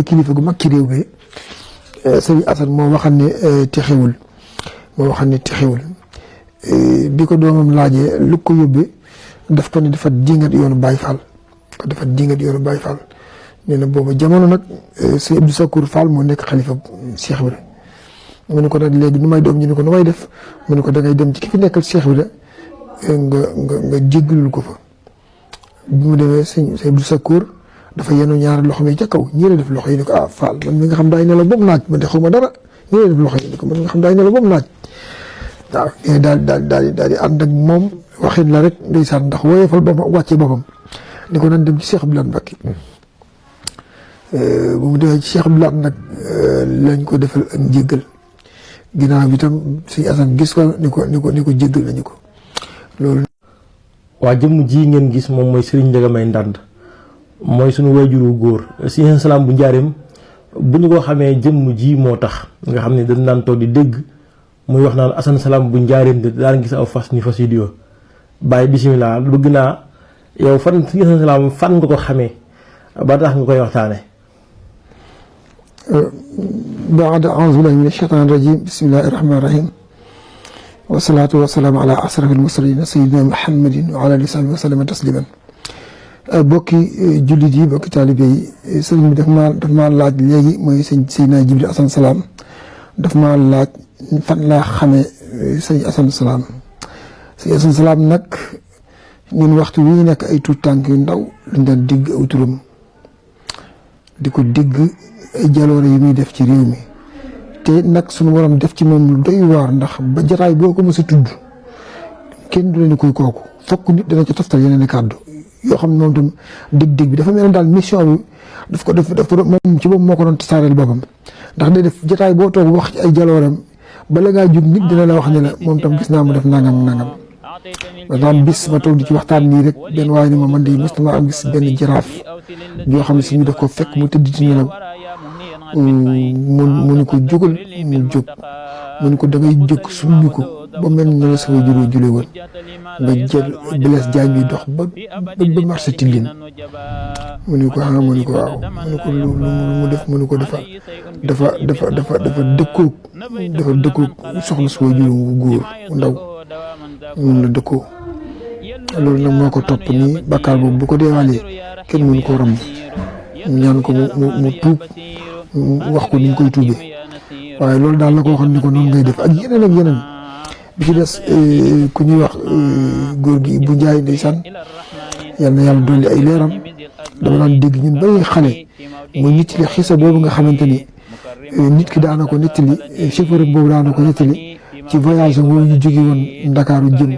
kilifa gu mag ci réew mi sëriñ Assane moo waxal ne texewul bi ko doomam laajee lu ko yóbbee daf ko ne dafa dingat yoonu Baye Fall nee na booba jamono nag sëriñ Abdou Sakour Fall moo nekk xalifa Cheikh Ibra mu ne ko nag léegi nu may doom ñu ne ko nu may def mu ne ko da ngay dem ci ki fi nekkal Cheikh Ibra nga jéggalul ko fa bi mu demee sëriñ Abdou Sakour dafa yenu ñaari loxo mi ca kaw ñii la def loxo yi ni ko Fall man mi nga xam daay nelaw boobu naaj man de xaw ma dara ñii la def loxo yi ni ko man mi nga xam daay nelaw boobu naaj waaw daal di ànd ak moom waxin la rek ndeysaan ndax woyofal boppam wàccee boppam ni ko nan dem ci Cheikh Abdoulaye Mbacké bu mu demee ci Cheikh Abdoulaye nag lañ ko defal ak njéggal ginnaaw bi tam suñu Assane gis ko ni ko jéggal nañu ko loolu. waa jëmm ji ngeen gis moom mooy Serigne Ndiaga May Ndande mooy suñu wayjuru góor Sëriñ Salaam bu njaareem bu ñu ko xamee jëmm ji moo tax nga xam ne dañ daan toog di dégg muy wax naan Assane Salaam bu njaareem de daan gis aw fas ni fas yu diwa bàyyi bisimilah bëgg naa yow fan Sëriñ Salaam fan nga ko xamee ba tax nga koy waxtaane baada auzu billahi min ashaytaani rajim bismillahi rahmani rahim wasalaatu wasalaamu ala asrafil mursalin sayyidina muhammadin wa ala alihi wa sahbihi wa sallama tasliman bokki jullit yi bokki taalibe yi sëriñ bi daf maa laaj léegi mooy Seydina Jibril Assane Salaam daf maa laaj fan laa xamee sëñ Assane Salaam nag ñun waxtu wi nekk ay tuut tànk yu ndaw lañ daan digg aw turam di ko digg ay jaloore yi muy def ci réew mi te nag sunu borom def ci moom lu doy waar ndax ba jataay boo ko mës a tudd kenn du leen koy kooku fokk nit dana ci toftal yeneen i kàddu yoo xam ne moom tam dig bi dafa mel ne daal mission bi daf ko moom ci boobu moo ko doon tasaareel boppam ndax day def jotaay boo toog wax ci ay jalooram bala ngaa jug nit dina la wax ne la moom tam gis naa mu def nangam ba daan bis ma toog di ci waxtaan nii rek benn waaye ni ma man de mos na am gis benn jaraaf yoo xam ne si ñu def ko fekk mu tëdd ci nelaw mu ni ko jógal mu jóg mu ni ko da ngay jóg summi ko ba mel ne la sama jule woon nga jël Blaise Diagne bi dox ba marché Tilline mu ni ko waaw mu ni ko lu mu def mu ni ko dafa dëkkoog soxna sama jure mu góor mu ndaw mun la dëkkoo loolu nag moo ko topp nii bakkaar boobu bu ko deewaalee kenn mënu ko romb ñaan ko mu tuub wax ko ni ñu koy tuubee waaye loolu daal la ko waxoon ni ko noonu ngay def ak yeneen bi ci des ku ñuy wax góor gi bu njaay ndeysaan yal na yàlla dolli ay leeram dama daan dégg ñun bari xale muy nettali xisa boobu nga xamante ni nit ki daana ko nettali chauffeur boobu daana ko nettali ci voyage boobu ñu jóge woon Ndakaaru jëm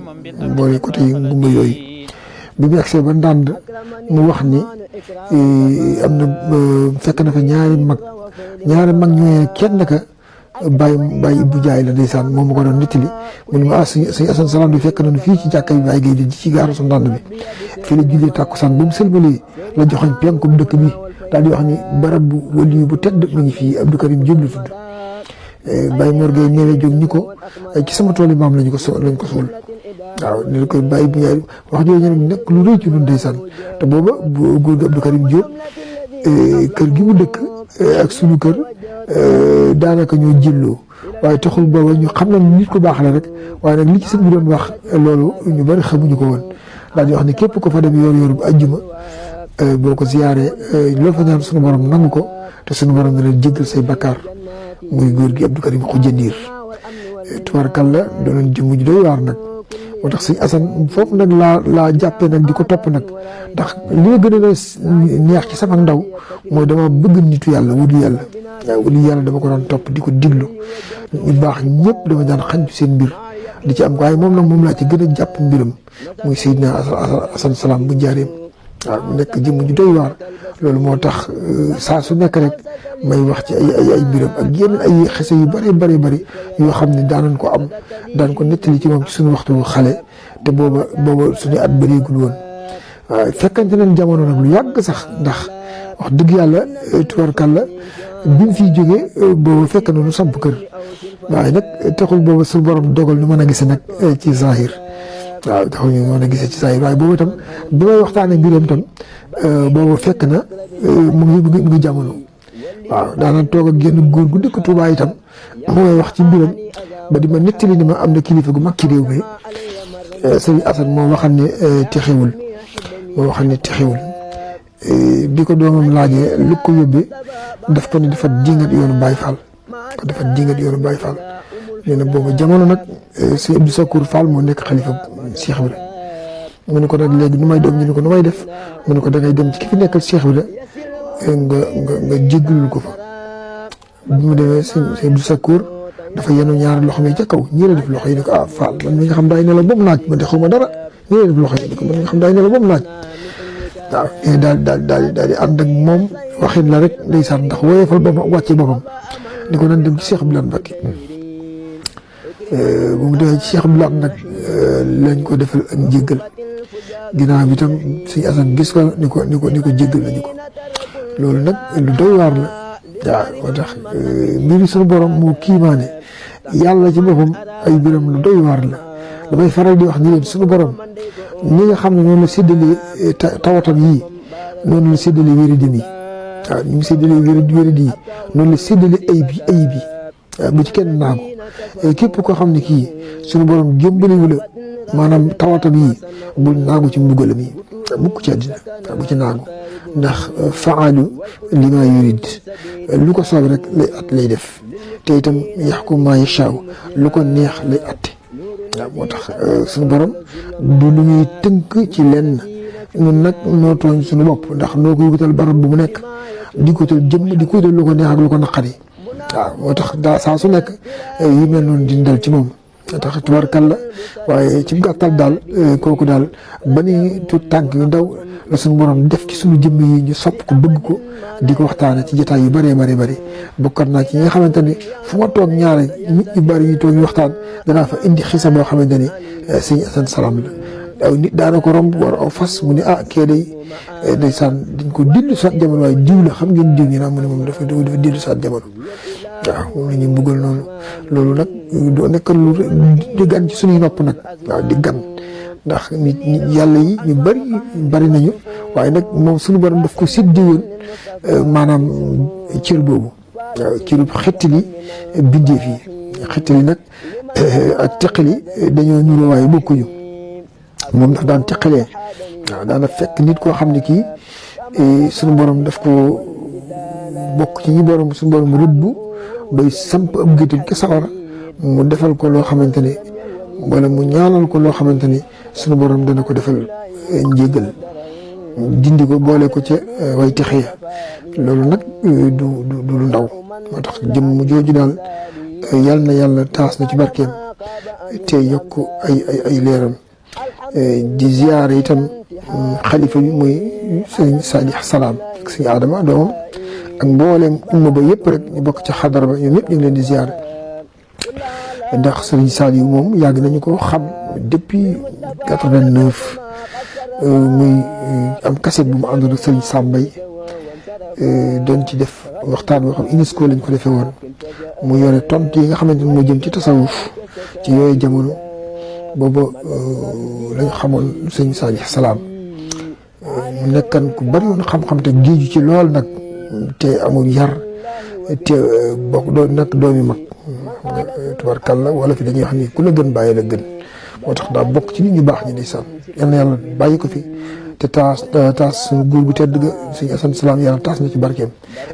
boole côté ngumba yooyu bi mu agsee ba Ndande mu wax ni am na fekk na fa ñaari mag ñooy kenn ka bàyyi Ibou Jaay la ndeysaan moom ma ko doon nettali mu ne ma sëñ Assane Salaam bi fekk nañu fii ci jàkka bi Baye Gueye di ci gaaru su Ndande bi fii la jullee tàkkusaan ba mu sëlmalee la joxoñ penku dëkk bi daal di wax ni barab bu waliyu bu tedd mu ngi fii Abdou Karim Diop la tudd Baye Mor Gueye ñëwee jóg ni ko ci sama tool yi maam lañ ko suul waaw ne ko Baye bu Njaay wax jooju nag nekk lu rëy ci ñun ndeysaan te booba góor gi Abdou Karim Diop kër gi mu dëkk ak sunu kër daanaka ñoo jilloo waaye taxul booba ñu xam na nit ku baax la rek waaye nag li ci sëñ bi doon wax loolu ñu bari xamuñu ko woon daal di wax ne képp ko fa dem yor bu ajjuma boo ko ziyaaree loolu fa ñaan sunu borom nangu ko te sunu borom dana jéggal say bakkaar muy góor gi Abdou Karim Khoudia Ndir tubaarkàlla doonoon jëmm ju doy waar nag moo tax sëñ Assane foofu nag laa jàppee nag di ko topp nag ndax li ma gën a neex ci sama ndaw mooy dama bëgg nitu yàlla wulu yàlla dama ko doon topp di ko diglu ñu baax ñëpp dama daan xañtu seen mbir di ci am waaye moom nag moom laa ci gën a jàpp mbiram muy Seydina Assane Salaam bu njaareem waaw mu nekk jëmm ju doy waar loolu moo tax saa su nekk rek may wax ci ay mbiram ak yeneen ay xese yu bari yoo xam ne daan ko nettali ci moom ci suñu waxtu xale te booba suñu at bëreegul woon waaw fekkante nañ jamono nag lu yàgg sax ndax wax dëgg yàlla tubarkàlla bi mu fiy jógee booba fekk na nu samp kër waaye nag taxul booba suñu borom dogal nu mën a gise nag ci zahir waaw taxul ñu mën a gisee ci zahir waaye booba itam bi may waxtaanee mbiram itam booba fekk na mu ngi jamono waaw daana toog ak génn góor gu dëkk Tuubaa itam mooy wax ci mbiram ba di ma nettali ni ma am na kilifa gu mag ci réew mi sëriñ Assane moo waxal ne texewul bi ko doomam laajee lu ko yóbbee daf ko ne dafa dingat yoonu Baye Fall nee na boobu jamono nag sëñ Abdou Sakour Fall moo nekk xalifa Cheikh Ibra mu ne ko nag léegi nu may doom ñu ne ko nu may def mu ne ko dangay dem ci ki fi nekkal Cheikh Ibra nga jéggalul ko fa bi mu demee sëñ Abdou Sakour dafa yenu ñaari loxo mi ca kaw ñii la def loxo yi ne ko Fall man mi nga xam daay nelaw ba mu naaj man de xaw ma dara ñii la def loxo yi ne ko man mi nga xam daay nelaw ba mu naaj waaw daal di ànd ak moom waxin la rek ndeysaan ndax woyefal boppam wàcce boppam ni ko nan dem ci Cheikh Abdoulaye Mbacké bu mu demee ci Cheikh Abdoulaye nag lañ ko defal ak njéggal ginnaaw bi tam suñu Assane gis ko ni ko jéggal nañu ko loolu nag lu doy waar la waaw moo tax mbiri suñu borom moo kiimaane yàlla ci boppam ay biram lu doy waar la damay faral di wax ni leen suñu borom ni nga xam ne noonu la séddalee tawatam yii noonu la séddalee wéradam yi waaw ni mu séddalee wéradi yi noonu la séddalee ayib yi waaw bu ci kenn naagu képp koo xam ne kii suñu borom jëmbaliwu la maanaam tawatam yii bul naagu ci mbugalam yi mukk ci àddina bu ci naagu ndax faalu li ma yurid lu ko soob rek lay def te itam yaxkum maa yashaaw lu ko neex lay atte waaw moo tax suñu borom du lu ñuy tënk ci lenn ñun nag noo tooñ suñu bopp ndax noo koy wutal barab bu mu nekk di ko wutal jëmm di ko wutal lu ko neex ak lu ko naqari waaw moo tax daa saa su nekk yu mel noonu di dal ci moom moo tax tubarkalla waaye ci gàttal daal kooku daal ba ni tuut tànk yu ndaw la suñu borom def ci suñu jëmm yi ñu sopp ko bëgg ko di ko waxtaane ci jotaay yu bëree bëri bokkat naa ci ñi nga xamante ni fu ma toog ñaare nit ñu bëri ñu toog ñu waxtaan danaa fa indi xisa boo xamante ni sëñ Assane Salam la aw nit daana ko romb war aw fas mu ne kee day ndeysaan dañ ko dillu saat jamono waaye diw la xam ngeen diw ñu naa mu ne moom dafa dillu saat jamono waaw moom la ñuy mbugal noonu loolu nag doo nekk lu di gan ci suñuy nopp nag waaw di gan ndax nit yàlla yi ñu bëri nañu waaye nag moom suñu borom daf ko séddi woon maanaam cër boobu waaw cëru xettali bindeef yi xettali nag ak teqali dañoo nuroo waaye bokkuñu moom daf daan teqalee waaw daana fekk nit koo xam ne kii suñu borom daf ko bokk ci ñi borom suñu borom rëbb bay samp ab géttam ca sawara mu defal ko loo xamante ni wala mu ñaanal ko loo xamante ni suñu borom dana ko defal njégal dindi ko boole ko ca way texe ya loolu nag du lu ndaw moo tax jëmm jooju daal yal na yàlla taas na ci barkeem te yokk ay leeram di ziyaare itam xalifa bi muy sëriñ Salih Salam ak sëriñ Adama doomam ak mbooleem umma ba yëpp rek ñu bokk ci xadara ba ñoom ñëpp ñu ngi leen di ziyaare ndax sëriñ Saliou moom yàgg nañu ko xam depuis 89 muy am kaset bu mu àndoon ak sëriñ Sambay doon ci def waxtaan boo xam UNESCO lañ ko defee woon mu yore tontu yi nga xamante ni moo jëm ci tasawuf ci yooyu jamono booba lañ xamoon sëriñ Salih Salam mu nekkan ku bari woon xam-xam te géeju ci lool nag te amul yar te bokk doon nag doomi mag tubarkalla wala fi dañuy wax ni ku la gën bàyyi la gën moo tax daa bokk ci nit ñu baax ñi ndeysaan yal na yàlla bàyyi ko fi te taas suñu góor gu tedd ga sëñ Assane Salam yàlla taas na ci barkeem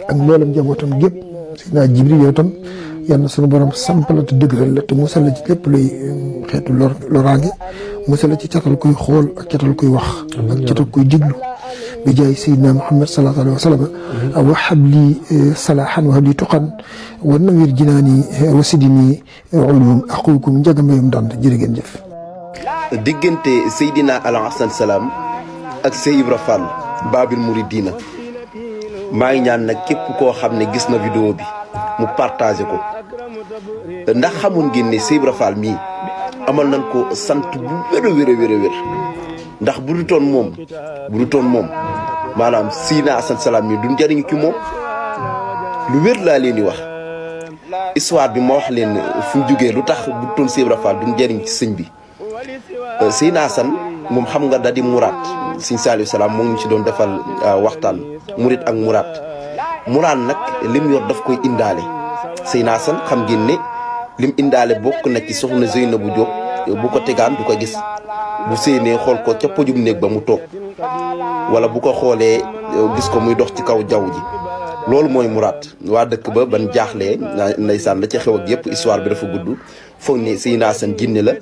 ak mboolem njabootam gépp sëñ naa Jibril yow tam yal na suñu borom samp la te dëgëral la te musal la ci lépp luy xeetu loraange musal la ci catal kuy xool ak catal kuy wax ak catal kuy diglu bi jaay Seydina Muhammad sallallahu alayhi wa sallam wa habli salahan wa habli tuqan wa nawir jinaani wa sidini ulum aqukum njaga mbayum dand jërë ngeen jëf. diggante Seydina Assane Salam ak Sey Ibra Fall Babil Mouridina maa ngi ñaan nag képp koo xam ne gis na vidéo bi mu partagé ko ndax xamoon ngeen ne Sey Ibra Fall mii amal nañ ko sant bu wér a wér ndax bu du toon moom maanaam Seydina Assane Salam mii duñ jariñu ci moom lu wér laa leen di wax histoire bi ma wax leen fu mu jógee lu tax bu du toon Sey Ibra Fall duñ jariñ ci sëñ bi Seydina Assane moom xam nga da di muraat sëñ Saliou Salam moo ngi ci doon defal waxtaan murit ak muraat muraan nag lim yor daf koy indaale Seydina Assane xam ngeen ne lim indaale bokk na ci soxna Zeynabu Diop bu ko tegaan du ko gis bu séenee xool ko ca pojum néeg ba mu toog wala bu ko xoolee gis ko muy dox ci kaw jaww ji loolu mooy muraad waa dëkk ba ban jaaxlee ndeysaan la ca xew ak yëpp histoire bi dafa gudd foog ne Seydina Assane jinne la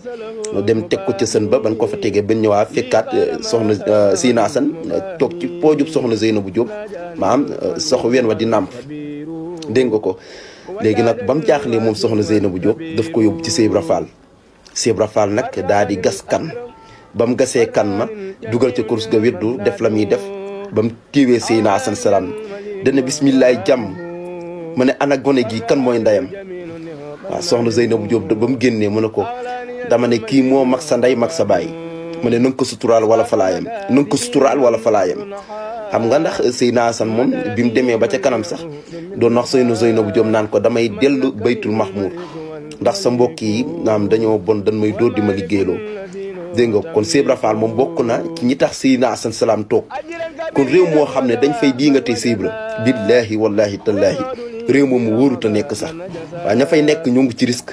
dem teg ko ca sën ba ban ko fa tegee ben ñëwaa fekkaat soxna Seydina Assane toog ci poojub soxna Zeynabu Diop maanaam sox ween wa di nàmp dégg nga ko léegi nag ba mu jaaxlee moom soxna Zeynabu Diop daf ko yóbbu ci Cheikh Ibra Fall Cheikh Ibra Fall nag daa di gas kan ba mu gasee kan ma dugal ca kurus ga wirdu def la muy def ba mu téewee Seydina Assane salaam dana bismillaay jàmm ma ne ana gone gi kan mooy ndeyam waaw soxna Zeynabu Diop ba mu génnee mu ne ko dama ne kii moo mag sa ndey mag sa baay ma ne nanga ko suturaal wala falaayam nanga ko suturaal wala falaayam xam nga ndax Seydina Assane moom bi mu demee ba ca kanam sax doon wax soxna Zeynabu Diop naan ko damay dellu baytul mahmour ndax sa mbokk yi naam dañoo bon dañ may dóor di ma liggéeyloo dégg nga kon Cheikh Ibra Fall moom bokk na ci ñi tax Seydina Assane salaam toog kon réew moo xam ne dañ fay diingatee Cheikh Ibra billaahi wallaahi tallaahi réew moom mu wóorut a nekk sax waaye ña fay nekk ñu ngi ci risque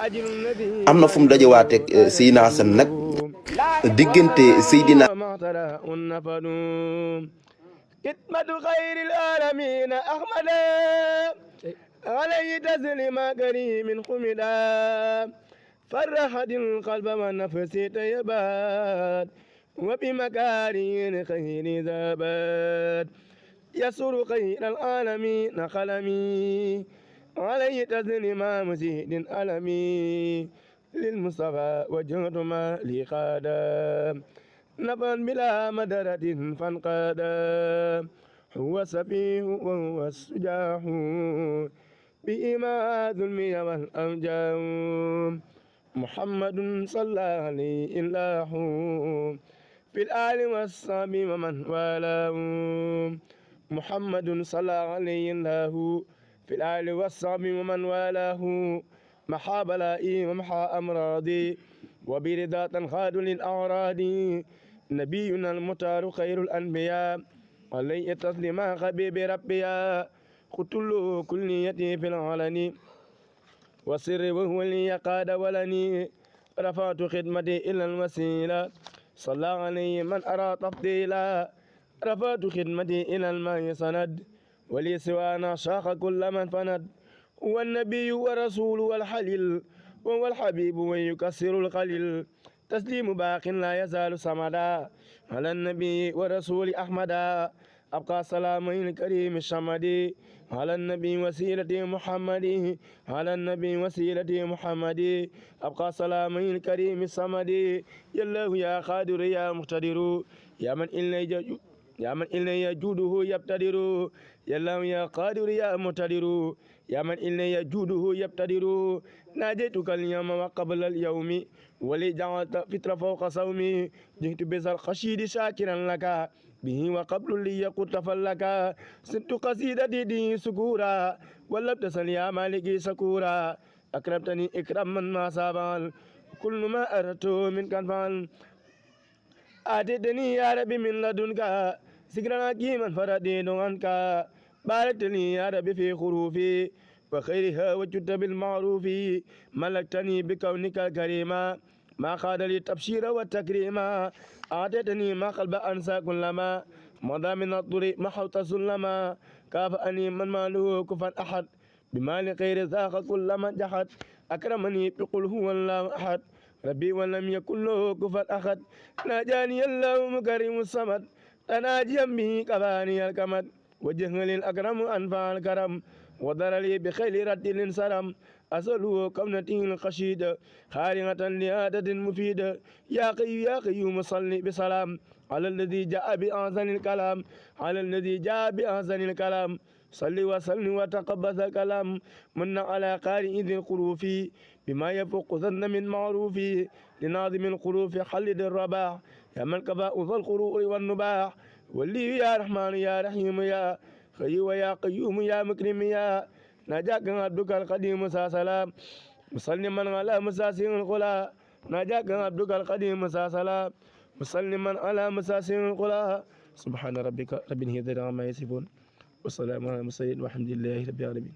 am na fu mu dajewaateeg Seydina Assane nag diggante Seydina خدمة خير العالمين أحمدا عليه تسليم كريم حمدا فرحت القلب والنفس طيبات وبمكارم خير ذابات يسر خير العالمين قلمي عليه تسليم مزيد ألمي للمصطفى وجهت ما لي خادم نفا بلا مدرة فانقادا هو سفيه وهو السجاح بإما ظلمي والأوجاع محمد صلى عليه الله في الآل والصحب ومن والاه محمد صلى عليه الله في الآل والصحب ومن والاه محا بلائي ومحا أمراضي وبرضا تنخاد للأعراض نبينا المختار خير الأنبياء عليه تسليما حبيب ربيا قتل كليتي في العلن وسر وهو لي قاد ولني رفعت خدمتي إلى الوسيلة صلى عليه من أرى تفضيلا رفعت خدمتي إلى الماء سند ولي سوانا شاق كل من فند هو النبي ورسول والحليل وهو الحبيب ويكسر القليل تسليم باق لا يزال صمدا على النبي ورسول أحمدا أبقى سلامين الكريم الشمدي على النبي وسيلة محمد على النبي وسيلة محمد أبقى سلامين الكريم الصمدي يا الله يا قادر يا مقتدر يا من إلي جوده يبتدر يا الله يا قادر يا مقتدر يا من إلي جوده يبتدر ناجيتك اليوم وقبل اليوم ولي جعلت فطر فوق صومي جئت بزر خشيد شاكرا لك به وقبل لي قلت فلك ست قصيدتي دي سكورا ولبت يا مالكي سكورا أكرمتني إكراما ما سابال كل ما أردت منك فعل آتيتني يا ربي من لدنك سكرنا كيما فردين عنك باركتني يا ربي في خروفي وخيرها وجدت بالمعروف ملكتني بكونك الكريما ما خاد لي التبشير والتكريم أعطيتني ما قلب أنسى كلما مضى من الطريق محوت سلما كافأني من ماله كفا أحد بمال غير ذاق كل من جحد أكرمني بقل هو الله أحد ربي ولم يكن له كفا أحد ناجاني الله مكرم الصمد تناجيا به كفاني الكمد وجه للأكرم أنفع الكرم وضر لي بخير رد سلام أسأله كونته الخشيدة خارقة لعادة مفيدة يا قيوم صلي بسلام على الذي جاء بأحسن الكلام على الذي جاء بأحسن الكلام صلي وسلم وتقبس الكلام من على قارئ ذي القروف بما يفوق ظن من معروف لناظم القروف حلد الرباح يا من كفاء ذا القروء والنباح ولي يا رحمن يا رحيم يا خيو يا قيوم يا مكرم يا نجاك عبدك القديم سلام مسلما على مساسين القلا نجاك عبدك القديم سلام مسلما على مساسين القلا سبحان ربك رب العزة عما يصفون wa salaamun alal mursaliin walhamdulillahi rabbil aalamiin.